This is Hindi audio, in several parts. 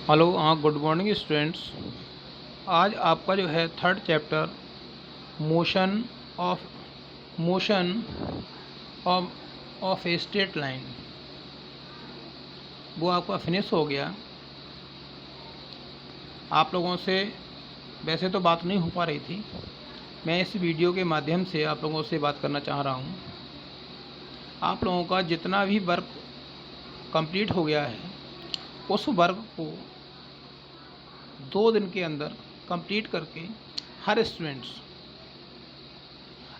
Hello good morning students. आज आपका जो है third chapter motion of motion of a straight line वो आपका फिनिश हो गया। आप लोगों से वैसे तो बात नहीं हो पा रही थी, मैं इस वीडियो के माध्यम से आप लोगों से बात करना चाह रहा हूँ। आप लोगों का जितना भी वर्क कंप्लीट हो गया है उस वर्क को 2 दिन के अंदर कंप्लीट करके हर स्टूडेंट्स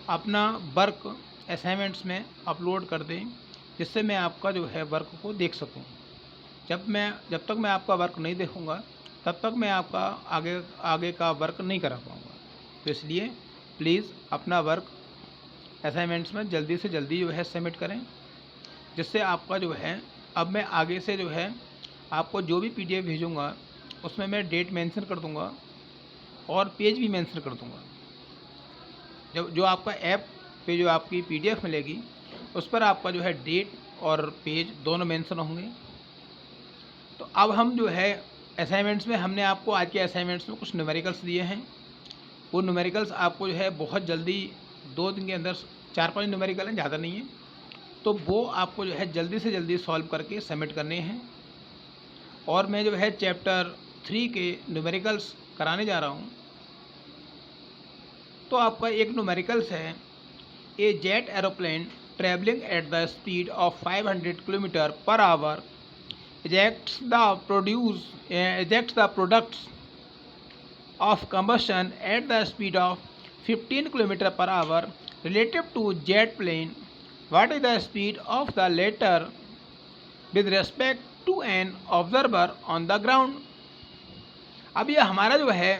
अपना वर्क असाइनमेंट्स में अपलोड कर दें, जिससे मैं आपका जो है वर्क को देख सकूं। जब तक मैं आपका वर्क नहीं देखूंगा तब तक मैं आपका आगे का वर्क नहीं करा पाऊंगा। तो इसलिए प्लीज़ अपना वर्क असाइनमेंट्स में जल्दी से जल्दी जो है सबमिट करें, जिससे आपका जो है अब मैं आगे से जो है आपको जो भी PDF भेजूँगा उसमें मैं डेट मेंशन कर दूँगा और पेज भी मेंशन कर दूँगा। जो आपका ऐप पे जो आपकी PDF मिलेगी उस पर आपका जो है डेट और पेज दोनों मेंशन होंगे। तो अब हम जो है असाइनमेंट्स में हमने आपको आज के असाइनमेंट्स में कुछ न्यूमेरिकल्स दिए हैं। वो न्यूमेरिकल्स आपको जो है बहुत जल्दी 2 दिन के अंदर 4-5 न्यूमेरिकल हैं, ज़्यादा नहीं है, तो वो आपको जो है जल्दी से जल्दी सॉल्व करके सबमिट करने हैं। और मैं जो है चैप्टर 3 के न्यूमेरिकल्स कराने जा रहा हूँ। तो आपका एक न्यूमेरिकल्स है, a jet aeroplane travelling at the speed of 500 kilometre per hour ejects the products of combustion at the speed of 15 km per hour relative to jet plane. What is the speed of the latter with respect to an observer on the ground? अब ये हमारा जो है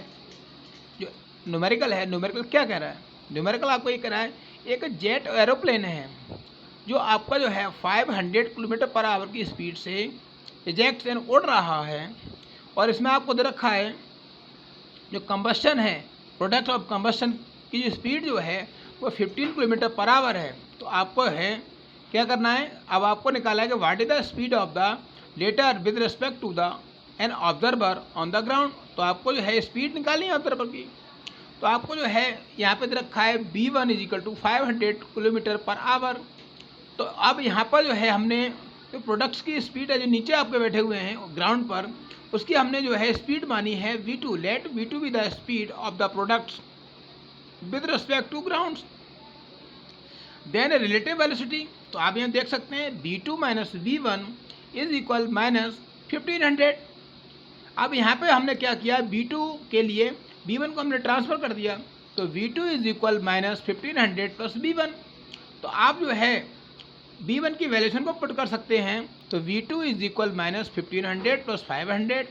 जो न्यूमेरिकल है, न्यूमेरिकल क्या कह रहा है? न्यूमेरिकल आपको ये कह रहा है एक जेट एरोप्लेन है जो आपका जो है 500 किलोमीटर पर आवर की स्पीड से इजेक्ट यानी उड़ रहा है, और इसमें आपको दे रखा है जो कंबस्शन है, प्रोडक्ट ऑफ कंबस्शन की जो स्पीड जो है वो 15 किलोमीटर पर आवर है। तो आपको है क्या करना है, अब आपको निकाला है कि what is the speed of the latter with respect to the an observer on the ground. तो आपको जो है स्पीड निकालनी है ऑब्जर्वर की। तो आपको जो है यहाँ पे दे रखा है B1 = 500 किलोमीटर पर आवर। तो अब यहाँ पर जो है हमने जो प्रोडक्ट्स की स्पीड है जो नीचे आपके बैठे हुए हैं ग्राउंड पर, उसकी हमने जो है स्पीड मानी है V2। Let V2 be the speed of the products with respect to ground. Then relative velocity, तो आप यहाँ देख सकते हैं V2 - V1 = -1500। अब यहाँ पे हमने क्या किया, V2 के लिए V1 को हमने ट्रांसफर कर दिया, तो V2 = -1500 + V1। तो आप जो है B1 की वैल्यूशन को पुट कर सकते हैं। तो V2 = -1500 + 500,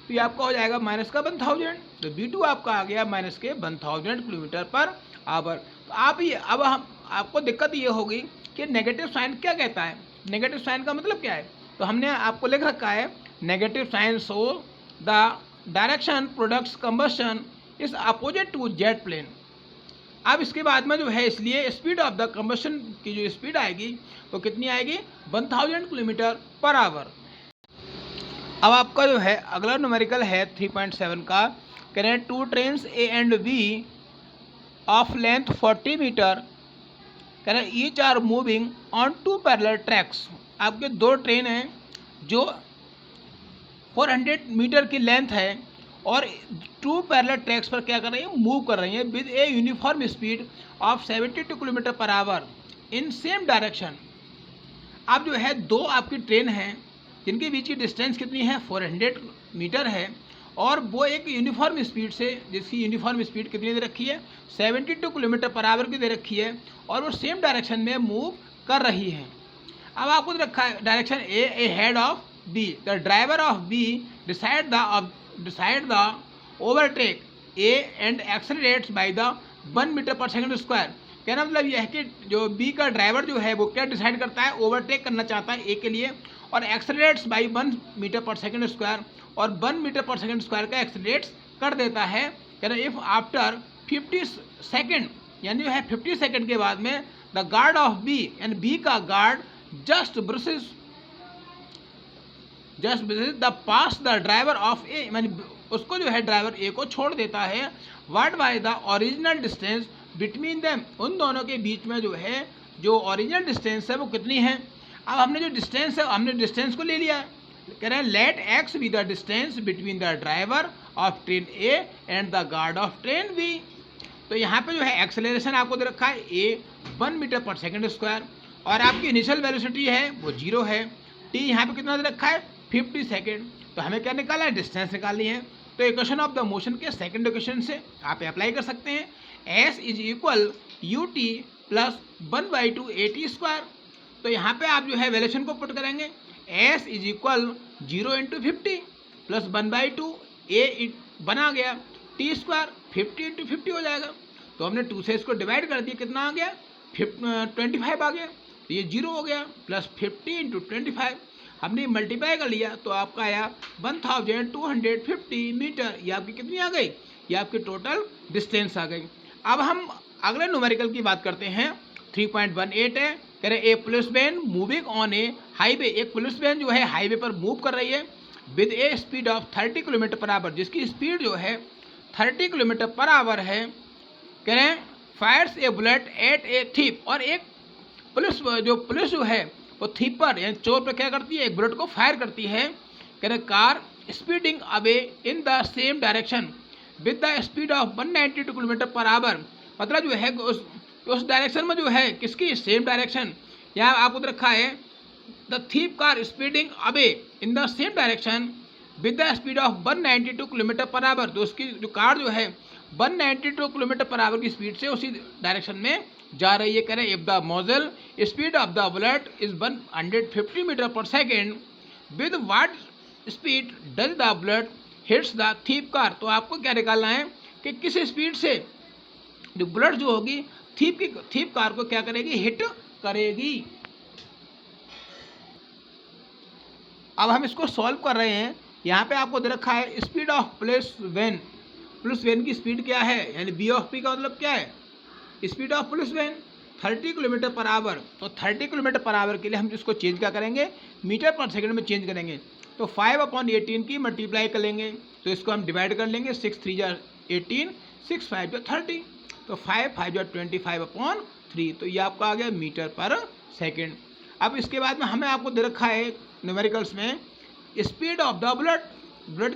तो ये आपका हो जाएगा -1000। तो V2 आपका आ गया -1000 किलोमीटर पर आवर। तो आप ये अब हम आपको दिक्कत ये होगी कि नेगेटिव साइन क्या कहता है, नेगेटिव साइन का मतलब क्या है। तो हमने आपको लिख रखा है negative sign show the direction products combustion is opposite to jet plane. अब इसके बाद में जो है इसलिए स्पीड ऑफ द कंबस्शन की जो स्पीड आएगी वो कितनी आएगी, 1000 किलोमीटर पर आवर। अब आपका जो है अगला न्यूमेरिकल है 3.7 का, कह रहे हैं 2 trains A and B of length 40 metre, कह रहे हैं each are moving on 2 parallel tracks. आपके 2 ट्रेन हैं जो 400 मीटर की लेंथ है और 2 पैरेलल ट्रैक्स पर क्या कर रही है, मूव कर रही है with a uniform speed of 72 kilometre per our in same direction. अब जो है 2 आपकी ट्रेन हैं जिनके बीच की डिस्टेंस कितनी है, 400 मीटर है, और वो एक यूनिफॉर्म स्पीड से, जिसकी यूनिफॉर्म स्पीड कितनी दे रखी है, 72 किलोमीटर पर आवर की दे रखी है, और वो सेम डायरेक्शन में मूव कर रही है। अब आपको दे रखा है direction a head of B, the driver of B decide the overtake A and accelerates by the 1 metre per second square. कहना मतलब यह है कि जो B का ड्राइवर जो है वो क्या डिसाइड करता है, ओवरटेक करना चाहता है A के लिए, और accelerates bye 1 metre per second square, और 1 मीटर पर सेकंड स्क्वायर का एक्सेलरेट्स कर देता है। कहना इफ आफ्टर 50 सेकेंड, यानी जो है 50 सेकेंड के बाद में द गार्ड ऑफ B, यानी B का guard just brushes just the pass the driver of A, मैंने उसको जो है ड्राइवर ए को छोड़ देता है। What by the original distance between them, उन दोनों के बीच में जो है जो ओरिजिनल डिस्टेंस है वो कितनी है। अब हमने जो डिस्टेंस है हमने डिस्टेंस को ले लिया, कह रहे हैं let x be the distance between the driver of train A and the guard of train B. तो यहाँ पे जो है एक्सेलरेशन आपको दे रखा है ए 1 मीटर पर सेकेंड स्क्वायर और आपकी इनिशियल वेलोसिटी है वो 0 है। टी यहाँ पे कितना दे रखा है 50 सेकेंड। तो हमें क्या निकालना है, डिस्टेंस निकालनी है। तो इक्वेशन ऑफ द मोशन के सेकंड इक्वेशन से आप अप्लाई कर सकते हैं। S is equal you t plus 1/2 a t square. तो यहाँ पे आप जो है वेरिएशन को पुट करेंगे, एस इज इक्वल 0 × 50 प्लस 1/2 ए बना गया टी स्क्वायर 50 × 50 हो जाएगा। तो हमने 2 से इसको डिवाइड कर दिया, कितना आ गया 25 आ गया। तो ये 0 हो गया प्लस 50 × 25 हमने मल्टीप्लाई कर लिया तो आपका आया 1250 मीटर। ये आपकी कितनी आ गई, ये आपकी टोटल डिस्टेंस आ गई। अब हम अगले न्यूमेरिकल की बात करते हैं। 3.18 है, कह रहे a police van moving on a highway. एक पुलिस वैन जो है हाईवे पर मूव कर रही है with a speed of 30 kilometre per hour, जिसकी स्पीड जो है 30 किलोमीटर पर आवर है। कह रहे हैं fires a bullet at a thief, और एक पुलिस जो है वो थीप पर यानी चोर पर क्या करती है, एक बुलेट को फायर करती है। कह रहे car speeding away in the same direction with the speed of 192 kilometre per our. मतलब जो है उस डायरेक्शन में जो है किसकी, सेम डायरेक्शन। यहाँ आपको रखा है the thief car speeding away in the same direction with the speed of 192 kilometre per hour. तो उसकी जो कार जो है 192 किलोमीटर पर आवर की स्पीड से उसी डायरेक्शन में जा रही है। कह रहे if the model speed of the bullet is 150 metre per second with what speed does the bullet hits the thief car. तो आपको क्या निकालना है कि किस स्पीड से जो बुलेट जो होगी थीप कार को क्या करेगी, हिट करेगी। अब हम इसको सॉल्व कर रहे हैं। यहाँ पे आपको दे रखा है स्पीड ऑफ पुलिस वैन की स्पीड क्या है, यानी बी ऑफ पी का मतलब क्या है, speed of police van 30 kilometre per hour. तो 30 किलोमीटर पर आवर के लिए हम इसको चेंज क्या करेंगे, मीटर पर सेकंड में चेंज करेंगे। तो 5/18 की मल्टीप्लाई कर लेंगे, तो इसको हम डिवाइड कर लेंगे, 6 3 जा 18, 6 5 जा 30, तो 5 5 जा 25/3। तो ये आपका आ गया मीटर पर सेकेंड। अब इसके बाद में हमें आपको दे रखा है न्यूमेरिकल्स में स्पीड ऑफ द बुलेट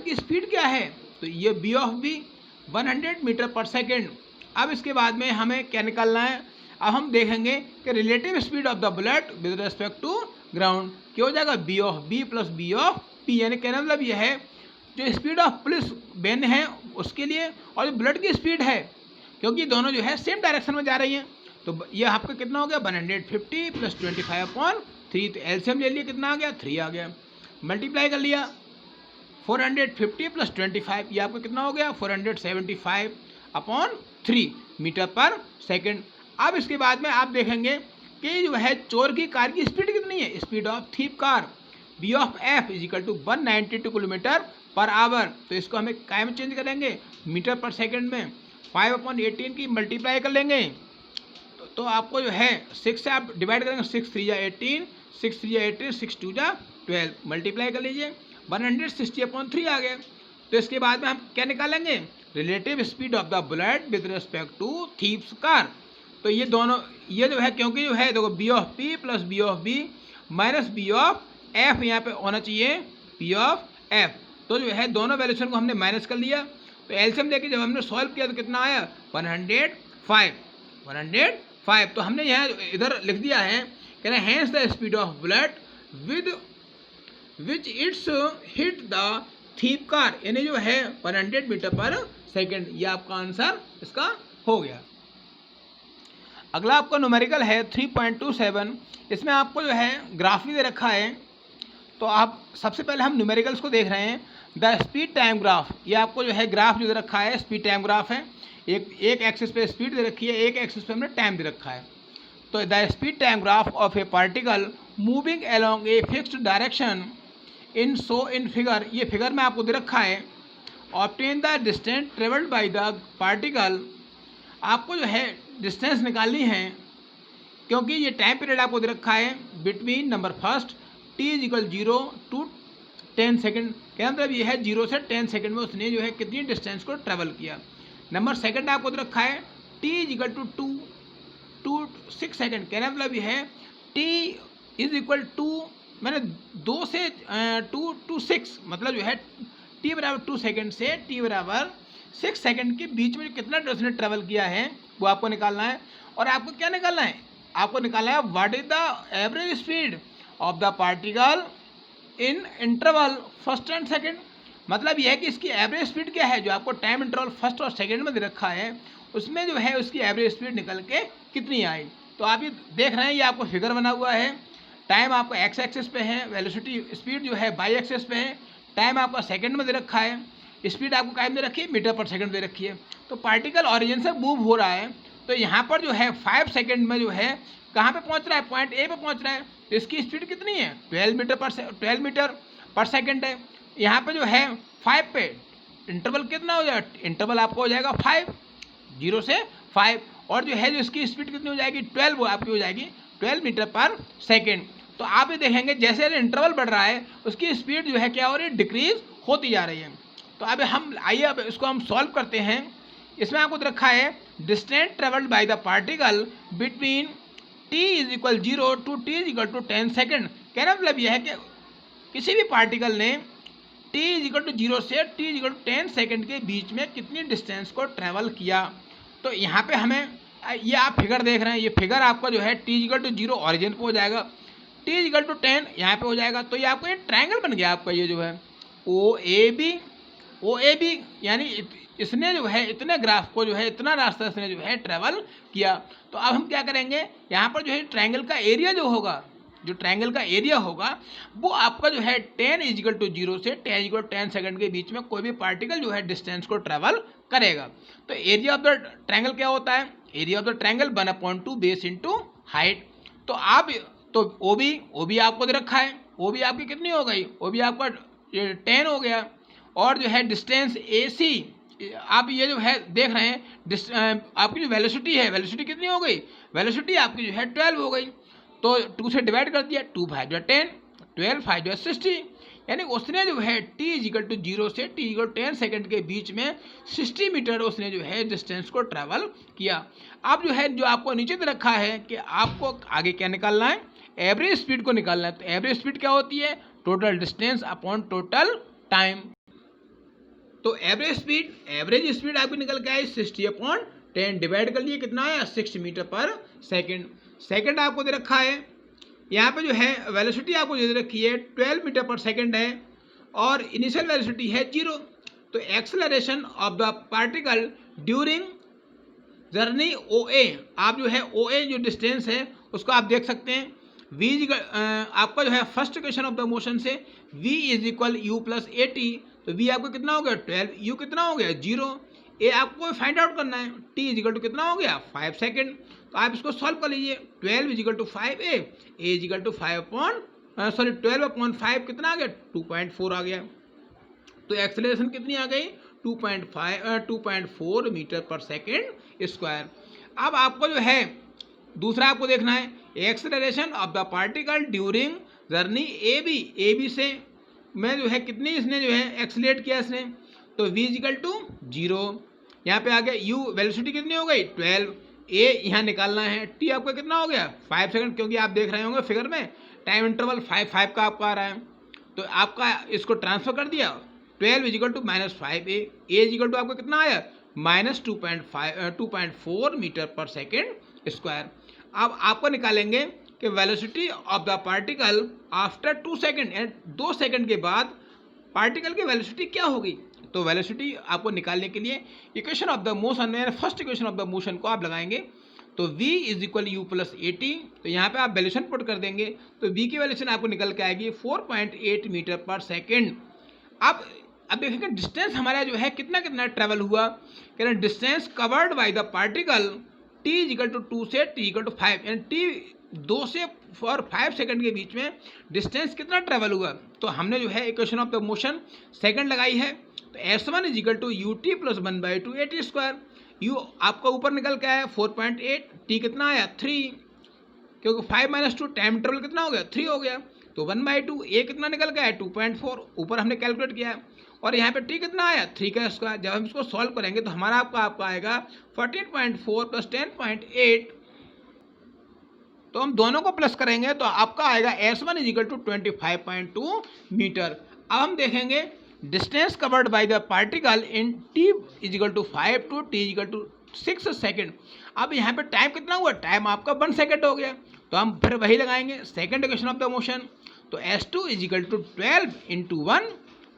की स्पीड क्या है, तो ये B of B 100 metre per second. अब इसके बाद में हमें क्या निकालना है, अब हम देखेंगे कि relative speed of the bullet with respect to ground क्या हो जाएगा, B of B plus B of P. यानी कहने मतलब यह है जो स्पीड ऑफ पुलिस वैन है उसके लिए और जो बुलेट की स्पीड है, क्योंकि दोनों जो है सेम डायरेक्शन में जा रही हैं, तो ये आपका कितना हो गया 150 प्लस 25/3। तो एलसीएम ले लिया, कितना आ गया 3 आ गया। मल्टीप्लाई कर लिया 450 प्लस 25, ये आपका कितना हो गया 475/3 मीटर पर सेकेंड। अब इसके बाद में आप देखेंगे कि जो है चोर की कार की स्पीड कितनी है, speed of thief car B of F is equal to 192 kilometre per hour. तो इसको हमें काय में चेंज करेंगे, मीटर पर सेकेंड में 5/18 की मल्टीप्लाई कर लेंगे। तो आपको जो है 6 से आप डिवाइड करेंगे, 6 3 जा 18, 6 3 जा 18, 6 2 जा 12, मल्टीप्लाई कर लीजिए 160/3 आ गया। तो इसके बाद में हम क्या निकालेंगे, relative speed of the bullet with respect to thief's car. तो ये दोनों ये जो है क्योंकि जो है देखो B of P plus B of B minus B of F यहाँ पे होना चाहिए पी ऑफ एफ। तो जो है दोनों वैल्यूशन को हमने माइनस कर लिया। तो एलसीएम लेके जब हमने सॉल्व किया तो कितना आया 105। तो हमने यहाँ इधर लिख दिया है, कह रहे हैंस the speed of bullet with which its hit the thief car, यानी जो है 100 मीटर पर सेकेंड। ये आपका आंसर इसका हो गया। अगला आपका न्यूमेरिकल है 3.27। इसमें आपको जो है ग्राफ भी दे रखा है। तो आप सबसे पहले हम न्यूमेरिकल्स को देख रहे हैं। द स्पीड टाइम ग्राफ, ये आपको जो है ग्राफ जो दे रखा है स्पीड टाइम ग्राफ है। एक एक्सिस पे स्पीड दे रखी है, एक एक्सिस पे हमने टाइम दे रखा है। तो the speed time graph of A particle moving along a fixed direction in figure, ये फिगर में आपको दे रखा है। Obtain the distance travelled by the particle, आपको जो है डिस्टेंस निकालनी है क्योंकि ये टाइम पीरियड आपको दे रखा है between number first t is equal 0 to 10 second, क्या मतलब ये है 0 से 10 सेकेंड में उसने जो है कितनी डिस्टेंस को ट्रेवल किया। नंबर सेकंड आपको तो रखा है t इजिकल टू 6 सेकेंड, कहना मतलब ये है t इज इक्वल टू मैंने 2 से 2 to 6, मतलब जो है t बराबर 2 सेकेंड से t बराबर 6 सेकेंड के बीच में कितना उसने ट्रेवल किया है वो आपको निकालना है। और आपको क्या निकालना है, आपको निकालना है what is the average speed of the particle in interval first and second, मतलब यह है कि इसकी एवरेज स्पीड क्या है, जो आपको टाइम इंटरवल फर्स्ट और सेकेंड में दे रखा है उसमें जो है उसकी एवरेज स्पीड निकल के कितनी आई। तो आप ये देख रहे हैं, ये आपको फिगर बना हुआ है, टाइम आपको एक्स एक्सिस पे है, वेलोसिटी स्पीड जो है वाई एक्सिस पे है, टाइम आपका सेकंड में दे रखा है, स्पीड आपको काय में दे रखी है, मीटर पर सेकंड दे रखी है। तो पार्टिकल ओरिजिन से मूव हो रहा है, तो यहाँ पर जो है 5 सेकंड में जो है कहाँ पे पहुँच रहा है, पॉइंट ए पे पहुँच रहा है, तो इसकी स्पीड कितनी है 12 मीटर पर सेकंड है। यहाँ पे जो है 5 पे इंटरवल कितना हो जाएगा, इंटरवल आपको हो जाएगा 5, 0 से 5, और जो है जो इसकी स्पीड कितनी हो जाएगी 12, वो आपकी हो जाएगी 12 मीटर पर सेकेंड। तो आप ये देखेंगे जैसे इंटरवल बढ़ रहा है उसकी स्पीड जो है क्या हो रही है, डिक्रीज होती जा रही है। तो अब हम आइए अब इसको हम सॉल्व करते हैं। इसमें आपको रखा है distance travelled by the particle between t is equal 0 to t is equal to 10 second, कहना मतलब यह है कि किसी भी पार्टिकल ने t इज इक्वल टू 0 से t is equal to 10 second के बीच में कितनी डिस्टेंस को ट्रेवल किया। तो यहाँ पे हमें ये आप फिगर देख रहे हैं, ये फिगर आपका जो है t is equal to 0 origin पे हो जाएगा, t इज इक्वल टू 10 यहाँ पे हो जाएगा। तो ये आपको ये ट्रायंगल बन गया आपका, ये जो है ओ ए बी, यानी इसने जो है इतने ग्राफ को जो है इतना रास्ता इसने जो है ट्रेवल किया। तो अब हम क्या करेंगे, यहाँ पर जो है ट्रायंगल का एरिया जो होगा, जो ट्रायंगल का एरिया होगा वो आपका जो है 10 इजिकल टू 0 से 10 इजिकल 10 सेकंड के बीच में कोई भी पार्टिकल जो है डिस्टेंस को ट्रेवल करेगा। तो एरिया ऑफ द ट्रायंगल क्या होता है, area of the triangle 1/2 base into height. तो आप तो ओ बी आपको दे रखा है, ओ बी आपकी कितनी हो गई, ओ बी आपका 10 हो गया, और जो है डिस्टेंस ए सी आप ये जो है देख रहे हैं, आपकी जो वेलोसिटी है, वेलोसिटी कितनी हो गई, वेलोसिटी आपकी जो है 12 हो गई। तो 2 से डिवाइड कर दिया, 2 5 जो 10, 12 5 जो 60, यानी उसने जो है t इजिकल टू 0 से t इजिकल 10 सेकंड के बीच में 60 मीटर उसने जो है डिस्टेंस को ट्रैवल किया। अब जो है जो आपको नीचे दे रखा है कि आपको आगे क्या निकालना है, एवरेज स्पीड को निकालना है। तो एवरेज स्पीड क्या होती है, total distance upon total time. तो एवरेज स्पीड आपकी निकल के आई 60/10, डिवाइड कर लिए कितना आया 6 मीटर पर सेकंड। सेकंड आपको दे रखा है, यहाँ पे जो है वेलोसिटी आपको दे रखी है 12 मीटर पर सेकंड है, और इनिशियल वेलोसिटी है 0। तो acceleration of the particle during journey O A, आप जो है ओ ए जो डिस्टेंस है उसको आप देख सकते हैं, v आपका जो है first equation of the motion से v is equal you plus A T. तो v आपको कितना हो गया 12, u कितना हो गया 0, a आपको फाइंड आउट करना है, t इजिकल टू कितना हो गया 5 सेकेंड। तो आप इसको सॉल्व कर लीजिए, 12 is equal to 5a, a is equal to 12/5 कितना आ गया 2.4 आ गया। तो एक्सेलरेशन कितनी आ गई 2.4 मीटर पर सेकेंड स्क्वायर। अब आपको जो है दूसरा आपको देखना है acceleration of the particle during journey A B से मैं जो है कितनी इसने जो है एक्सलेट किया इसने, तो v इजिकल टू 0, यहाँ पे आ गया u, वेलोसिटी कितनी हो गई 12, a यहाँ निकालना है, t आपका कितना हो गया 5 सेकंड, क्योंकि आप देख रहे होंगे फिगर में टाइम इंटरवल 5 का आपका आ रहा है। तो आपका इसको ट्रांसफर कर दिया, 12 is equal to -5a, a is equal to आपका कितना आया -2.4 मीटर पर सेकेंड स्क्वायर। अब आपको निकालेंगे कि velocity of the particle after 2 second, यानी 2 सेकेंड के बाद पार्टिकल की वेलोसिटी क्या होगी। तो वेलोसिटी आपको निकालने के लिए इक्वेशन ऑफ द मोशन, यानी first equation of the motion को आप लगाएंगे, तो v is equal you plus A T. तो यहाँ पे आप वैल्यूशन पुट कर देंगे, तो v की वैल्यूशन आपको निकल के आएगी 4.8 मीटर पर सेकेंड। अब देखेंगे डिस्टेंस हमारा जो है कितना ट्रेवल हुआ, कह रहे distance covered by the particle t is equal to 2 से t इजिकल टू 5, यानी t 2 से 5 सेकंड के बीच में डिस्टेंस कितना ट्रेवल हुआ। तो हमने जो है equation of the motion second लगाई है, तो s1 is equal to u t plus 1/2 a t square. U आपका ऊपर निकल के आया 4.8, t कितना आया 3, क्योंकि 5 - 2 टाइम इंटरवल कितना हो गया 3 हो गया, तो 1/2 ए कितना निकल गया है 2.4, ऊपर हमने कैलकुलेट किया है। और यहाँ पे टी कितना आया 3 का स्क्वायर। जब हम इसको सॉल्व करेंगे तो हमारा आपका आएगा 14.4 प्लस 10.8। तो हम दोनों को प्लस करेंगे तो आपका आएगा S1 इजिकल टू 25.2 मीटर। अब हम देखेंगे distance covered by the particle in t is equal to 5 to t is equal to 6 second. अब यहाँ पे टाइम कितना हुआ, टाइम आपका 1 सेकेंड हो गया। तो हम फिर वही लगाएंगे second equation of the motion. तो S2 is equal to 12 into 1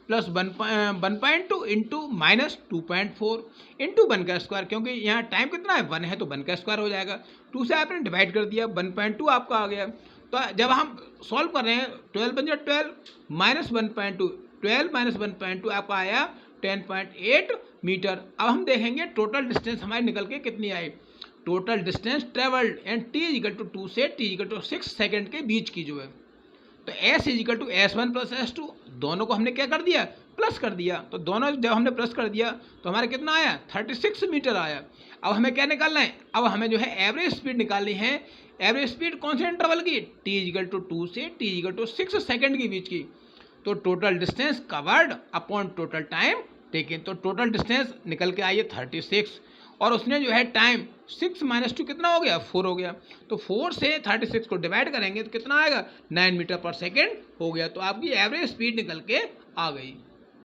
plus 1.2 into minus 2.4 into 1 का स्क्वायर, क्योंकि यहाँ टाइम कितना है 1 है तो 1 का स्क्वायर हो जाएगा। 2 से आपने डिवाइड कर दिया, 1.2 आपका आ गया। तो जब हम सॉल्व कर रहे हैं 12 बन जाए 12 माइनस 1.2, 12 माइनस 1.2 आपका आया 10.8 मीटर। अब हम देखेंगे टोटल डिस्टेंस हमारी निकल के कितनी आई। Total distance travelled and t is equal to 2 से t इजिकल टू 6 सेकेंड के बीच की जो है, तो s is equal to S1 plus S2, दोनों को हमने क्या कर दिया प्लस कर दिया। तो दोनों जब हमने प्लस कर दिया तो हमारा कितना आया 36 मीटर आया। अब हमें क्या निकालना है, अब हमें जो है एवरेज स्पीड निकालनी है। एवरेज स्पीड कौन से इंटरवल की, t इजिकल टू 2 से t इजिकल टू 6 सेकेंड के बीच की। तो total distance covered upon total time taken, तो टोटल डिस्टेंस निकल के आई है 36, और उसने जो है टाइम 6 माइनस 2 कितना हो गया 4 हो गया। तो 4 से 36 को डिवाइड करेंगे तो कितना आएगा 9 मीटर पर सेकेंड हो गया। तो आपकी एवरेज स्पीड निकल के आ गई।